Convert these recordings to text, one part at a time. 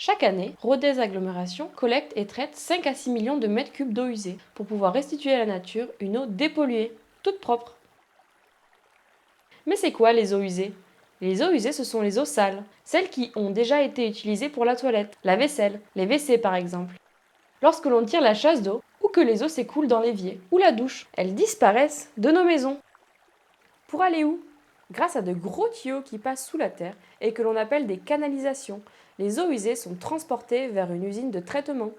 Chaque année, Rodez Agglomération collecte et traite 5 à 6 millions de mètres cubes d'eau usée pour pouvoir restituer à la nature une eau dépolluée, toute propre. Mais c'est quoi les eaux usées? Les eaux usées, ce sont les eaux sales, celles qui ont déjà été utilisées pour la toilette, la vaisselle, les WC par exemple. Lorsque l'on tire la chasse d'eau, ou que les eaux s'écoulent dans l'évier ou la douche, elles disparaissent de nos maisons. Pour aller où? Grâce à de gros tuyaux qui passent sous la terre et que l'on appelle des canalisations, les eaux usées sont transportées vers une usine de traitement.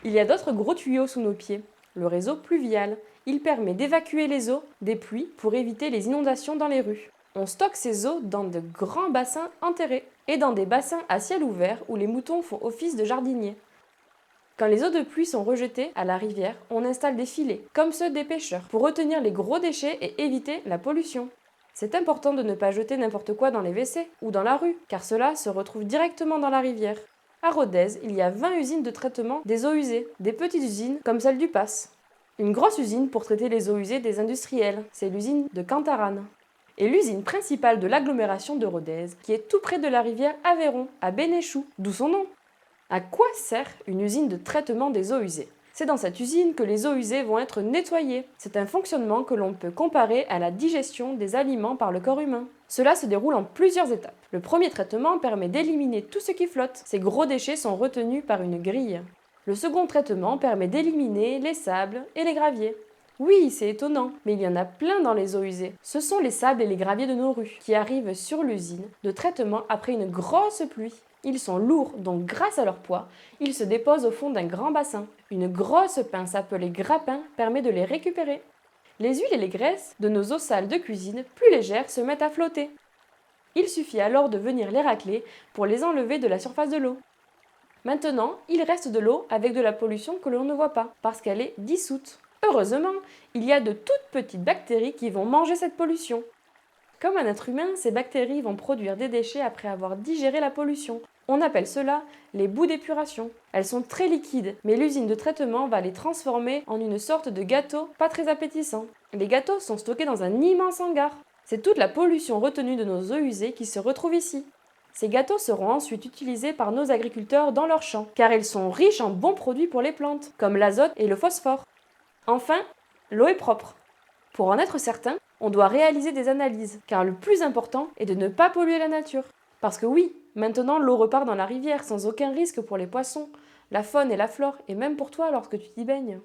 Il y a d'autres gros tuyaux sous nos pieds, le réseau pluvial. Il permet d'évacuer les eaux des pluies pour éviter les inondations dans les rues. On stocke ces eaux dans de grands bassins enterrés et dans des bassins à ciel ouvert où les moutons font office de jardiniers. Quand les eaux de pluie sont rejetées à la rivière, on installe des filets, comme ceux des pêcheurs, pour retenir les gros déchets et éviter la pollution. C'est important de ne pas jeter n'importe quoi dans les WC ou dans la rue, car cela se retrouve directement dans la rivière. À Rodez, il y a 20 usines de traitement des eaux usées, des petites usines comme celle du Pass. Une grosse usine pour traiter les eaux usées des industriels, c'est l'usine de Cantarane. Et l'usine principale de l'agglomération de Rodez, qui est tout près de la rivière Aveyron, à Bénéchou, d'où son nom. À quoi sert une usine de traitement des eaux usées? C'est dans cette usine que les eaux usées vont être nettoyées. C'est un fonctionnement que l'on peut comparer à la digestion des aliments par le corps humain. Cela se déroule en plusieurs étapes. Le premier traitement permet d'éliminer tout ce qui flotte. Ces gros déchets sont retenus par une grille. Le second traitement permet d'éliminer les sables et les graviers. Oui, c'est étonnant, mais il y en a plein dans les eaux usées. Ce sont les sables et les graviers de nos rues qui arrivent sur l'usine de traitement après une grosse pluie. Ils sont lourds, donc grâce à leur poids, ils se déposent au fond d'un grand bassin. Une grosse pince appelée grappin permet de les récupérer. Les huiles et les graisses de nos eaux sales de cuisine, plus légères, se mettent à flotter. Il suffit alors de venir les racler pour les enlever de la surface de l'eau. Maintenant, il reste de l'eau avec de la pollution que l'on ne voit pas, parce qu'elle est dissoute. Heureusement, il y a de toutes petites bactéries qui vont manger cette pollution. Comme un être humain, ces bactéries vont produire des déchets après avoir digéré la pollution. On appelle cela les boues d'épuration. Elles sont très liquides, mais l'usine de traitement va les transformer en une sorte de gâteau pas très appétissant. Les gâteaux sont stockés dans un immense hangar. C'est toute la pollution retenue de nos eaux usées qui se retrouve ici. Ces gâteaux seront ensuite utilisés par nos agriculteurs dans leurs champs, car ils sont riches en bons produits pour les plantes, comme l'azote et le phosphore. Enfin, l'eau est propre. Pour en être certain, on doit réaliser des analyses, car le plus important est de ne pas polluer la nature. Parce que oui, maintenant l'eau repart dans la rivière sans aucun risque pour les poissons, la faune et la flore, et même pour toi lorsque tu t'y baignes.